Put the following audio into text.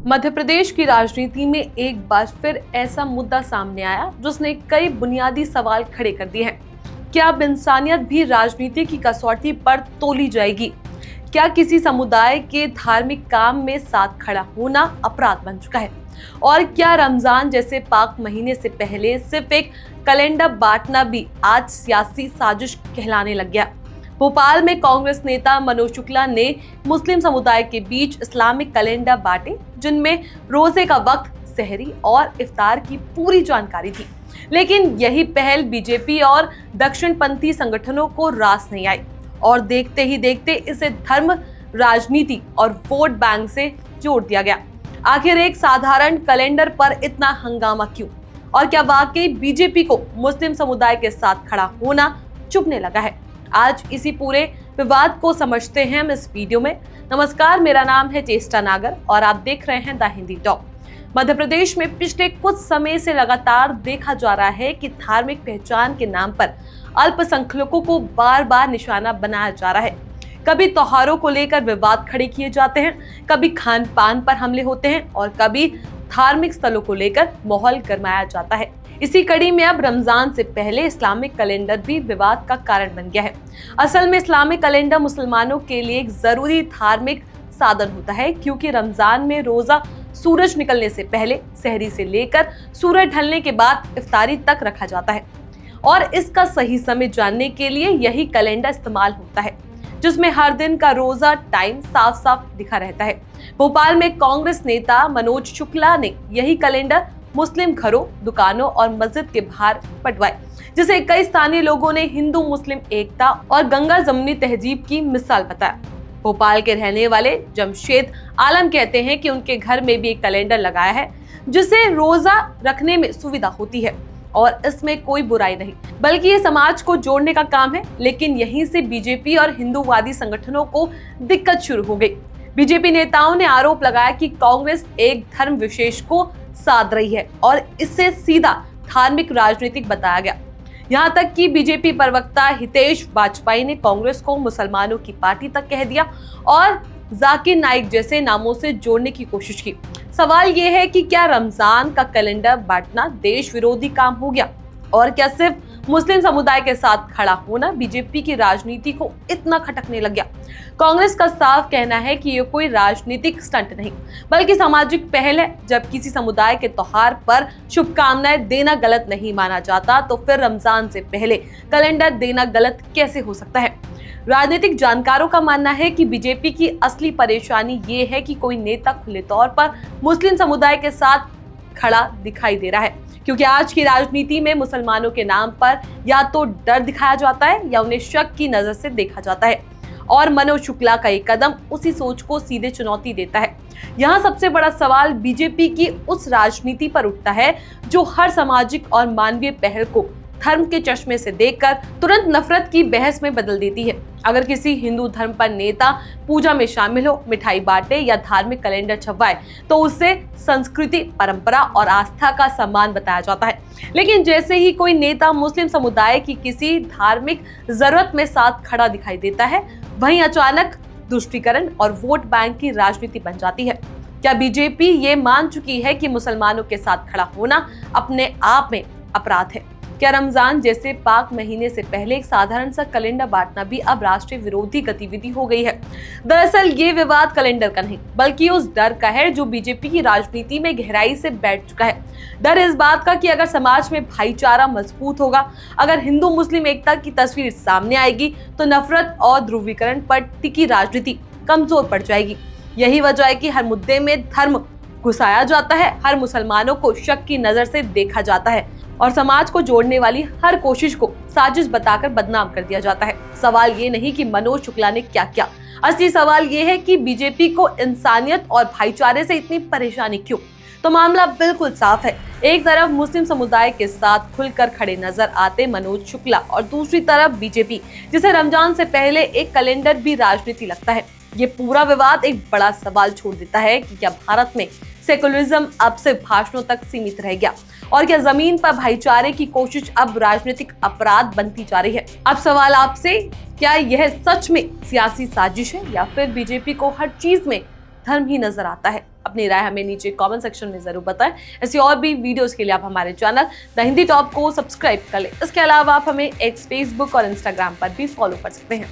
मध्य प्रदेश की राजनीति में एक बार फिर ऐसा मुद्दा सामने आया जिसने कई बुनियादी सवाल खड़े कर दिए हैं। क्या अब इंसानियत भी राजनीति की कसौटी पर तोली जाएगी? क्या किसी समुदाय के धार्मिक काम में साथ खड़ा होना अपराध बन चुका है? और क्या रमजान जैसे पाक महीने से पहले सिर्फ एक कैलेंडर बांटना भी आज सियासी साजिश कहलाने लग गया? भोपाल में कांग्रेस नेता मनोज शुक्ला ने मुस्लिम समुदाय के बीच इस्लामिक कैलेंडर बांटे, जिनमें रोजे का वक्त, सहरी और इफ्तार की पूरी जानकारी थी। लेकिन यही पहल बीजेपी और दक्षिणपंथी संगठनों को रास नहीं आई और देखते ही देखते इसे धर्म, राजनीति और वोट बैंक से जोड़ दिया गया। आखिर एक साधारण कैलेंडर पर इतना हंगामा क्यों? और क्या वाकई बीजेपी को मुस्लिम समुदाय के साथ खड़ा होना चुभने लगा है? आज इसी पूरे विवाद को समझते हैं हम इस वीडियो में। नमस्कार, मेरा नाम है चेष्टा नागर और आप देख रहे हैं द हिंदी टॉक। मध्य प्रदेश में पिछले कुछ समय से लगातार देखा जा रहा है कि धार्मिक पहचान के नाम पर अल्पसंख्यकों को बार बार निशाना बनाया जा रहा है। कभी त्योहारों को लेकर विवाद खड़े किए जाते हैं, कभी खान पान पर हमले होते हैं और कभी धार्मिक स्थलों को लेकर माहौल गरमाया जाता है। इसी कड़ी में अब रमजान से पहले इस्लामिक कैलेंडर भी विवाद का कारण बन गया है। असल में इस्लामिक कैलेंडर मुसलमानों के लिए एक जरूरी धार्मिक साधन होता है, क्योंकि रमजान में रोजा सूरज निकलने से पहले, सहरी से लेकर सूरज ढलने के बाद इफ्तारी तक रखा जाता है और इसका सही समय जानने के लिए यही कैलेंडर इस्तेमाल होता है, जिसमें हर दिन का रोजा टाइम साफ साफ लिखा रहता है। भोपाल में कांग्रेस नेता मनोज शुक्ला ने यही कैलेंडर मुस्लिम घरों, दुकानों और मस्जिद के बाहर पटवाए, जिसे कई स्थानीय लोगों ने हिंदू मुस्लिम एकता और गंगा जमुनी तहजीब की मिसाल बताया। भोपाल के रहने वाले जमशेद आलम कहते हैं कि उनके घर में भी एक कैलेंडर लगाया है, जिसे रोजा रखने में सुविधा होती है और इसमें कोई बुराई नहीं, बल्कि ये समाज को जोड़ने का काम है। लेकिन यहीं से बीजेपी और हिंदूवादी संगठनों को दिक्कत शुरू हो गई। बीजेपी नेताओं ने आरोप लगाया कि कांग्रेस एक धर्म विशेष को साध रही है और इससे सीधा धार्मिक राजनीतिक बताया गया। यहाँ तक कि बीजेपी प्रवक्ता हितेश वाजपेयी ने कांग्रेस को मुसलमानों की पार्टी तक कह दिया और जाकिर नाइक जैसे नामों से जोड़ने की कोशिश की। सवाल ये है कि क्या रमजान का कैलेंडर बांटना देश विरोधी काम हो गया? और क्या सिर्फ मुस्लिम समुदाय के साथ खड़ा होना बीजेपी की राजनीति को इतना खटकने लग गया? कांग्रेस का साफ कहना है कि ये कोई राजनीतिक स्टंट नहीं, बल्कि सामाजिक पहल है। जब किसी समुदाय के त्योहार पर शुभकामनाएं देना गलत नहीं माना जाता, तो फिर रमजान से पहले कैलेंडर देना गलत कैसे हो सकता है? राजनीतिक जानकारों का मानना है कि बीजेपी की असली परेशानी ये है कि कोई नेता खुले तौर पर मुस्लिम समुदाय के साथ खड़ा दिखाई दे रहा है, क्योंकि आज की राजनीति में मुसलमानों के नाम पर या तो डर दिखाया जाता है या उन्हें शक की नजर से देखा जाता है। और मनोज शुक्ला का एक कदम उसी सोच को सीधे चुनौती देता है। यहाँ सबसे बड़ा सवाल बीजेपी की उस राजनीति पर उठता है जो हर सामाजिक और मानवीय पहल को धर्म के चश्मे से देखकर तुरंत नफरत की बहस में बदल देती है। अगर किसी हिंदू धर्म पर नेता पूजा में शामिल हो, मिठाई बांटे या धार्मिक कैलेंडर छपवाए, तो उससे संस्कृति, परंपरा और आस्था का सम्मान बताया जाता है। लेकिन जैसे ही कोई नेता मुस्लिम समुदाय की किसी धार्मिक जरूरत में साथ खड़ा दिखाई देता है, वहीं अचानक तुष्टीकरण और वोट बैंक की राजनीति बन जाती है। क्या बीजेपी ये मान चुकी है कि मुसलमानों के साथ खड़ा होना अपने आप में अपराध है? क्या रमजान जैसे पाक महीने से पहले एक साधारण सा कैलेंडर बांटना भी अब राष्ट्रीय विरोधी गतिविधि हो गई है? दरअसल ये विवाद कैलेंडर का नहीं, बल्कि उस डर का है जो बीजेपी की राजनीति में गहराई से बैठ चुका है। डर इस बात का कि अगर समाज में भाईचारा मजबूत होगा, अगर हिंदू मुस्लिम एकता की तस्वीर सामने आएगी, तो नफरत और ध्रुवीकरण पर टिकी राजनीति कमजोर पड़ जाएगी। यही वजह है कि हर मुद्दे में धर्म घुसाया जाता है, हर मुसलमानों को शक की नजर से देखा जाता है और समाज को जोड़ने वाली हर कोशिश को साजिश बताकर बदनाम कर दिया जाता है। सवाल ये नहीं कि मनोज शुक्ला ने क्या किया, असली सवाल ये है कि बीजेपी को इंसानियत और भाईचारे से इतनी परेशानी क्यों? तो मामला बिल्कुल साफ है। एक तरफ मुस्लिम समुदाय के साथ खुलकर खड़े नजर आते मनोज शुक्ला और दूसरी तरफ बीजेपी, जिसे रमजान से पहले एक कैलेंडर भी राजनीति लगता है। ये पूरा विवाद एक बड़ा सवाल छोड़ देता है कि क्या भारत में सेकुलरिज्म अब सिर्फ भाषणों तक सीमित रह गया और क्या जमीन पर भाईचारे की कोशिश अब राजनीतिक अपराध बनती जा रही है? अब सवाल आपसे, क्या यह सच में सियासी साजिश है या फिर बीजेपी को हर चीज में धर्म ही नजर आता है। अपनी राय हमें नीचे कमेंट सेक्शन में जरूर बताएं। ऐसी और भी वीडियोस के लिए आप हमारे चैनल द हिंदी टॉप को सब्सक्राइब कर लें। इसके अलावा आप हमें एक्स, फेसबुक और इंस्टाग्राम पर भी फॉलो कर सकते हैं।